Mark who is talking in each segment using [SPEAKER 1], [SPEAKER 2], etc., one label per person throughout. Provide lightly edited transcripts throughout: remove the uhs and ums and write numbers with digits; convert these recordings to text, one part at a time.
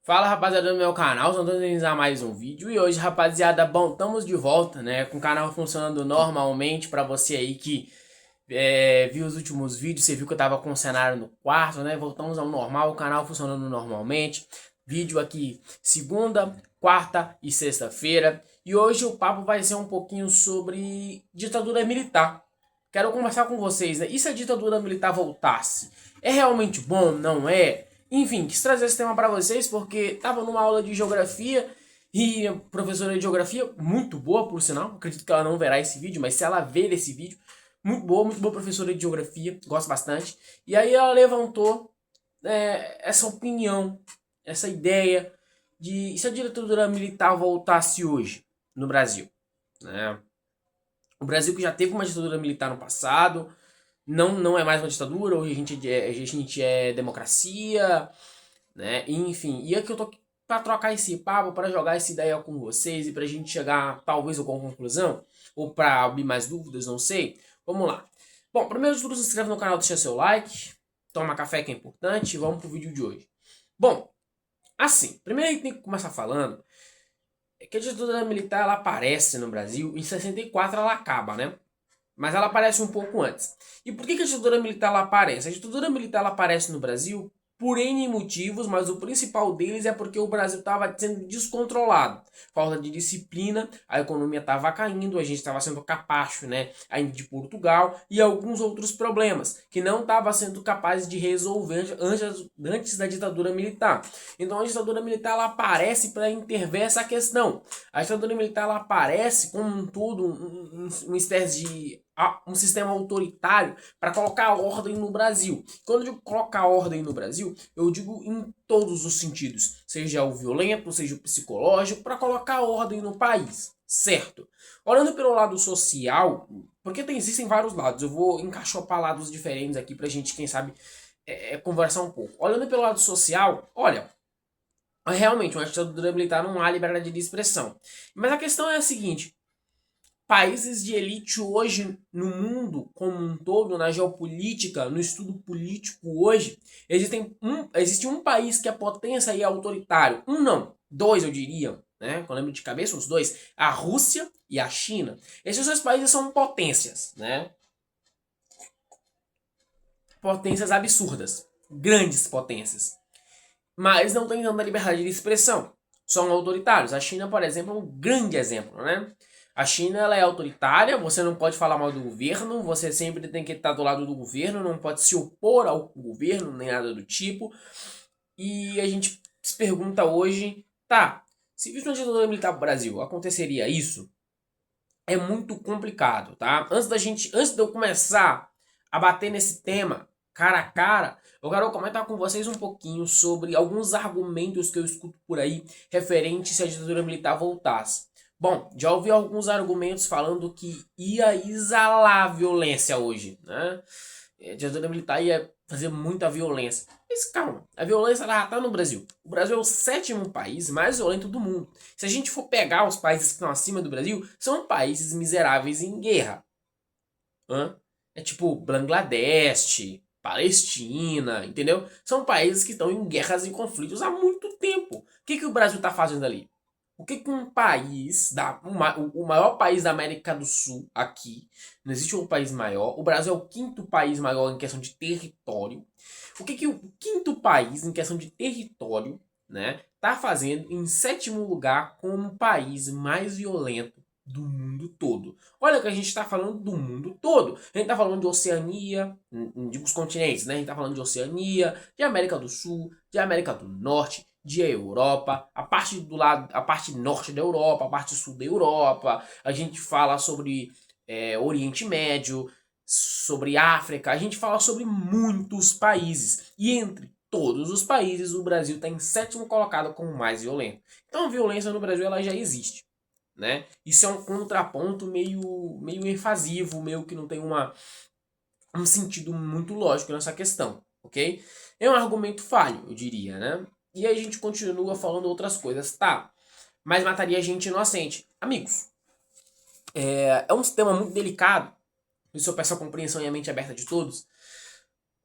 [SPEAKER 1] Fala, rapaziada do meu canal, estamos a mais um vídeo e hoje, rapaziada, bom, estamos de volta, né, com o canal funcionando normalmente. Pra você aí que viu os últimos vídeos, você viu que eu tava com o cenário no quarto, né, voltamos ao normal, o canal funcionando normalmente. Vídeo aqui segunda, quarta e sexta-feira, e hoje o papo vai ser um pouquinho sobre ditadura militar. Quero conversar com vocês, né? E se a ditadura militar voltasse? É realmente bom? Não é? Enfim, quis trazer esse tema para vocês porque estava numa aula de geografia e a professora de geografia, muito boa por sinal, acredito que ela não verá esse vídeo, mas se ela ver esse vídeo, muito boa professora de geografia, gosto bastante. E aí ela levantou essa opinião, essa ideia de se a ditadura militar voltasse hoje no Brasil, né? O Brasil que já teve uma ditadura militar no passado, não é mais uma ditadura, hoje a gente é democracia, né? Enfim, e aqui eu tô para trocar esse papo, para jogar essa ideia com vocês e pra gente chegar talvez a uma conclusão, ou para abrir mais dúvidas, não sei. Vamos lá. Bom, primeiro de tudo, se inscreve no canal, deixa seu like, toma café que é importante e vamos pro vídeo de hoje. Bom, assim, primeiro a gente tem que começar falando que a ditadura militar ela aparece no Brasil, em 64 ela acaba, né? Mas ela aparece um pouco antes. E por que a ditadura militar ela aparece? A ditadura militar ela aparece no Brasil por N motivos, mas o principal deles é porque o Brasil estava sendo descontrolado. Falta de disciplina, a economia estava caindo, a gente estava sendo capacho, né, ainda de Portugal, e alguns outros problemas que não estava sendo capaz de resolver antes da ditadura militar. Então a ditadura militar ela aparece para intervir essa questão. A ditadura militar ela aparece como um todo, uma espécie de um sistema autoritário para colocar ordem no Brasil. Quando eu digo colocar ordem no Brasil, eu digo em todos os sentidos, seja o violento, seja o psicológico, para colocar ordem no país, certo? Olhando pelo lado social, porque existem vários lados, eu vou encaixopar lados diferentes aqui para a gente, quem sabe, conversar um pouco. Olhando pelo lado social, olha, realmente uma ditadura militar não há liberdade de expressão. Mas a questão é a seguinte: países de elite hoje no mundo como um todo, na geopolítica, no estudo político hoje, existe um país que é potência e é autoritário. Um não, dois eu diria, né? Quando eu lembro de cabeça, os dois, a Rússia e a China. Esses dois países são potências, né? Potências absurdas, grandes potências, mas não têm tanta liberdade de expressão. São autoritários. A China, por exemplo, é um grande exemplo, né? A China ela é autoritária, você não pode falar mal do governo, você sempre tem que estar do lado do governo, não pode se opor ao governo, nem nada do tipo. E a gente se pergunta hoje, tá, se visse uma ditadura militar pro Brasil, aconteceria isso? É muito complicado, tá? Antes de eu começar a bater nesse tema cara a cara, eu quero comentar com vocês um pouquinho sobre alguns argumentos que eu escuto por aí referentes se a ditadura militar voltasse. Bom, já ouvi alguns argumentos falando que ia exalar a violência hoje, né? A ditadura militar ia fazer muita violência. Mas calma, a violência ela já tá no Brasil. O Brasil é o sétimo país mais violento do mundo. Se a gente for pegar os países que estão acima do Brasil, são países miseráveis em guerra. Hã? É tipo Bangladesh, Palestina, entendeu? São países que estão em guerras e conflitos há muito tempo. O que o Brasil está fazendo ali? O que um país, o maior país da América do Sul aqui, não existe um país maior, o Brasil é o quinto país maior em questão de território. O que o quinto país em questão de território, né, tá fazendo em sétimo lugar como país mais violento do mundo todo? Olha que a gente está falando do mundo todo. A gente está falando de Oceania, não digo os continentes, né? A gente está falando de Oceania, de América do Sul, de América do Norte, de Europa, a parte do lado, a parte norte da Europa, a parte sul da Europa. A gente fala sobre Oriente Médio, sobre África. A gente fala sobre muitos países. E entre todos os países, o Brasil está em sétimo colocado como o mais violento. Então a violência no Brasil ela já existe, né? Isso é um contraponto meio evasivo, meio que não tem um sentido muito lógico nessa questão, ok? É um argumento falho, eu diria, né? E aí a gente continua falando outras coisas, tá? Mas mataria gente inocente. Amigos, é um tema muito delicado, isso eu peço a compreensão e a mente aberta de todos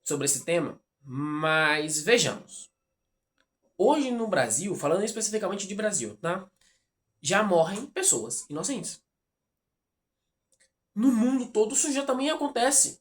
[SPEAKER 1] sobre esse tema, mas vejamos. Hoje no Brasil, falando especificamente de Brasil, tá? Já morrem pessoas inocentes. No mundo todo isso já também acontece.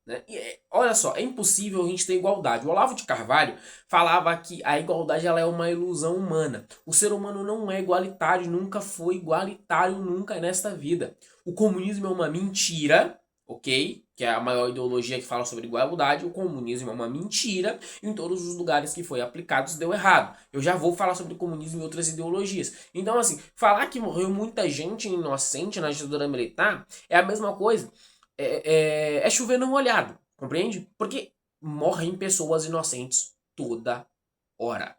[SPEAKER 1] Né? Olha só, é impossível a gente ter igualdade. O Olavo de Carvalho falava que a igualdade ela é uma ilusão humana. O ser humano não é igualitário, nunca foi igualitário, nunca nesta vida. O comunismo é uma mentira, ok? Que é a maior ideologia que fala sobre igualdade. O comunismo é uma mentira. Em todos os lugares que foi aplicado deu errado. Eu já vou falar sobre comunismo e outras ideologias. Então, assim, falar que morreu muita gente inocente na ditadura militar é a mesma coisa é chover no molhado, compreende? Porque morrem pessoas inocentes toda hora,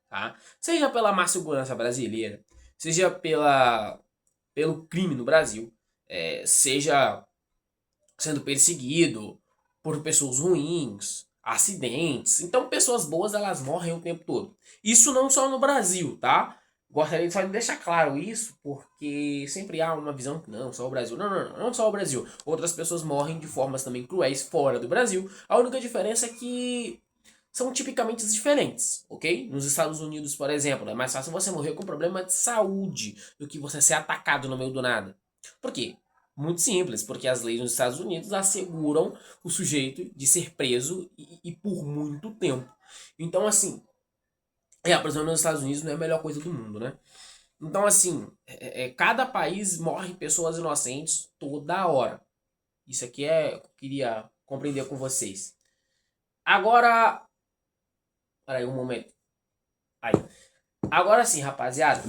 [SPEAKER 1] tá? Seja pela má segurança brasileira, seja pelo crime no Brasil, seja sendo perseguido por pessoas ruins, acidentes. Então, pessoas boas, elas morrem o tempo todo. Isso não só no Brasil, tá? Gostaria só de deixar claro isso, porque sempre há uma visão que não, só o Brasil. Não, não, não, não só o Brasil. Outras pessoas morrem de formas também cruéis fora do Brasil. A única diferença é que são tipicamente diferentes, ok? Nos Estados Unidos, por exemplo, é mais fácil você morrer com problema de saúde do que você ser atacado no meio do nada. Por quê? Muito simples, porque as leis nos Estados Unidos asseguram o sujeito de ser preso e por muito tempo. Então, assim, a prisão nos Estados Unidos não é a melhor coisa do mundo, né? Então, assim, cada país morre pessoas inocentes toda hora. Isso aqui eu queria compreender com vocês. Agora. Peraí, um momento. Aí. Agora sim, rapaziada.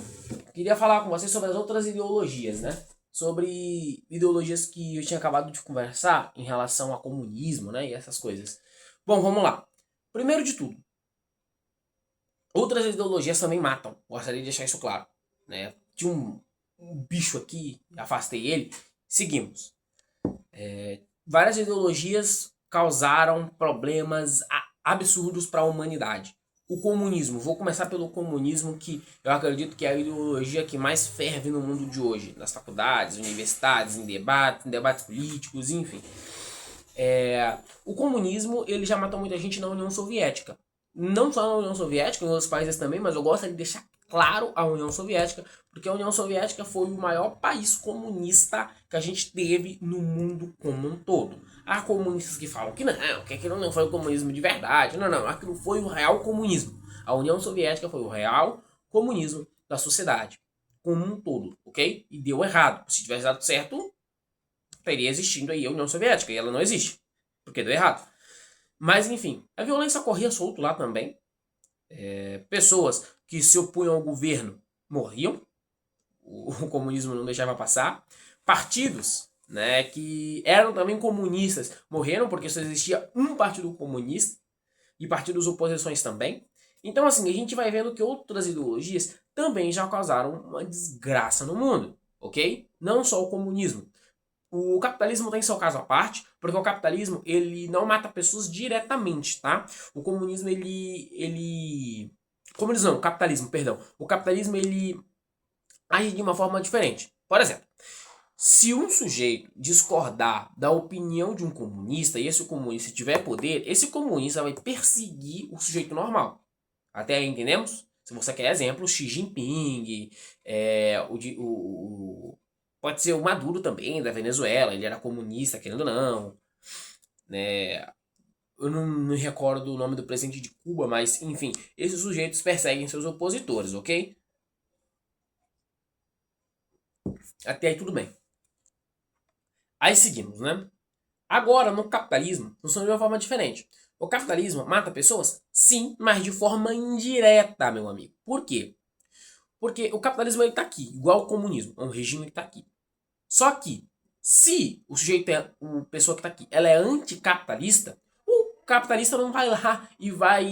[SPEAKER 1] Queria falar com vocês sobre as outras ideologias, né? Sobre ideologias que eu tinha acabado de conversar em relação a comunismo, né? E essas coisas. Bom, vamos lá. Primeiro de tudo, outras ideologias também matam. Gostaria de deixar isso claro, né? Tinha um bicho aqui, afastei ele. Seguimos. Várias ideologias causaram problemas absurdos para a humanidade. O comunismo, vou começar pelo comunismo, que eu acredito que é a ideologia que mais ferve no mundo de hoje, nas faculdades, universidades, em debates políticos, enfim. O comunismo ele já matou muita gente na União Soviética. Não só na União Soviética, em outros países também, mas eu gosto de deixar claro a União Soviética, porque a União Soviética foi o maior país comunista que a gente teve no mundo como um todo. Há comunistas que falam que aquilo não foi o comunismo de verdade. Não, não, aquilo foi o real comunismo. A União Soviética foi o real comunismo da sociedade como um todo, ok? E deu errado. Se tivesse dado certo, teria existindo aí a União Soviética, e ela não existe, porque deu errado. Mas, enfim, a violência corria solto lá também. Pessoas que se opunham ao governo morriam, o comunismo não deixava passar. Partidos, né, que eram também comunistas morreram porque só existia um partido comunista e partidos oposições também. Então, assim, a gente vai vendo que outras ideologias também já causaram uma desgraça no mundo, ok? Não só o comunismo. O capitalismo tem seu caso à parte, porque o capitalismo ele não mata pessoas diretamente, tá? O comunismo comunismo não, o capitalismo, perdão. O capitalismo ele age de uma forma diferente. Por exemplo, se um sujeito discordar da opinião de um comunista e esse comunista tiver poder, esse comunista vai perseguir o sujeito normal. Até aí entendemos? Se você quer exemplo, Xi Jinping, pode ser o Maduro também, da Venezuela, ele era comunista, querendo ou não. Né? Eu não me recordo o nome do presidente de Cuba, mas enfim, esses sujeitos perseguem seus opositores, ok? Até aí tudo bem. Aí seguimos, né? Agora, no capitalismo, funciona de uma forma diferente. O capitalismo mata pessoas? Sim, mas de forma indireta, meu amigo. Por quê? Porque o capitalismo ele tá aqui, igual o comunismo, é um regime que tá aqui. Só que, se o sujeito a pessoa que tá aqui, ela é anticapitalista, o capitalista não vai lá e vai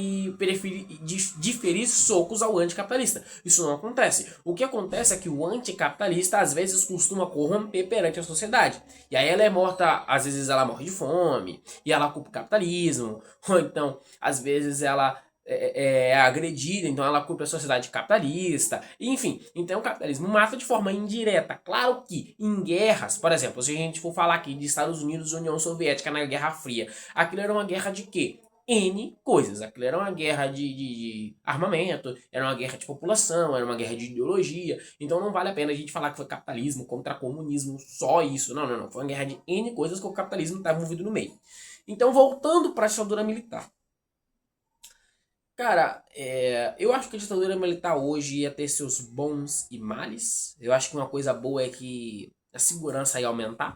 [SPEAKER 1] diferir socos ao anticapitalista. Isso não acontece. O que acontece é que o anticapitalista às vezes costuma corromper perante a sociedade. E aí ela é morta, às vezes ela morre de fome, e ela culpa o capitalismo, ou então, às vezes ela é agredida, então ela culpa a sociedade capitalista, enfim, então o capitalismo mata de forma indireta. Claro que em guerras, por exemplo, se a gente for falar aqui de Estados Unidos e União Soviética na Guerra Fria, aquilo era uma guerra de quê? N coisas. Aquilo era uma guerra de armamento, era uma guerra de população, era uma guerra de ideologia. Então não vale a pena a gente falar que foi capitalismo contra comunismo, só isso. Não, não, não. Foi uma guerra de N coisas que o capitalismo está envolvido no meio. Então, voltando para a ditadura militar. Cara, eu acho que a ditadura militar hoje ia ter seus bons e males. Eu acho que uma coisa boa é que a segurança ia aumentar,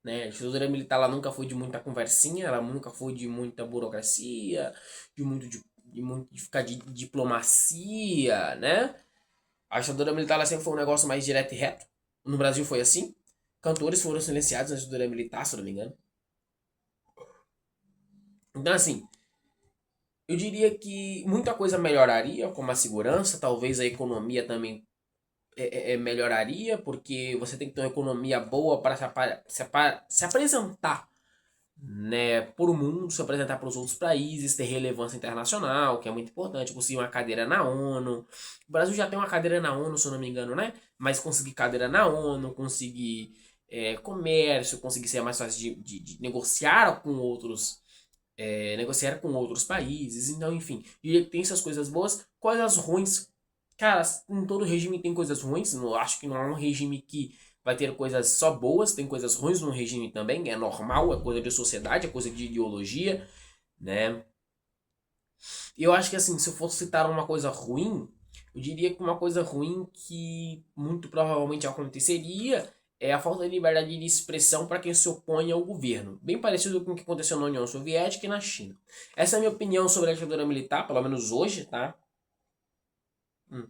[SPEAKER 1] né? A ditadura militar ela nunca foi de muita conversinha, ela nunca foi de muita burocracia, de ficar de diplomacia, né? A ditadura militar ela sempre foi um negócio mais direto e reto. No Brasil foi assim. Cantores foram silenciados na ditadura militar, se eu não me engano. Então, assim, eu diria que muita coisa melhoraria, como a segurança, talvez a economia também melhoraria, porque você tem que ter uma economia boa para se apresentar, né, por o mundo, se apresentar para os outros países, ter relevância internacional, que é muito importante, conseguir uma cadeira na ONU. O Brasil já tem uma cadeira na ONU, se eu não me engano, né? Mas conseguir cadeira na ONU, conseguir comércio, conseguir ser mais fácil de negociar com outros negociar com outros países, então enfim, diria que tem essas coisas boas, coisas ruins. Cara, em todo regime tem coisas ruins, não, acho que não é um regime que vai ter coisas só boas, tem coisas ruins no regime também, é normal, é coisa de sociedade, é coisa de ideologia, né? E eu acho que assim, se eu fosse citar uma coisa ruim, eu diria que uma coisa ruim que muito provavelmente aconteceria é a falta de liberdade de expressão para quem se opõe ao governo. Bem parecido com o que aconteceu na União Soviética e na China. Essa é a minha opinião sobre a ditadura militar, pelo menos hoje, tá? Hum.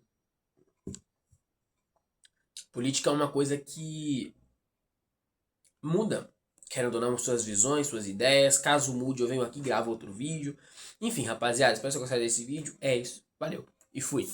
[SPEAKER 1] Política é uma coisa que muda, querendo ou não, suas visões, suas ideias. Caso mude, eu venho aqui e gravo outro vídeo. Enfim, rapaziada, espero que vocês gostarem desse vídeo. É isso. Valeu. E fui.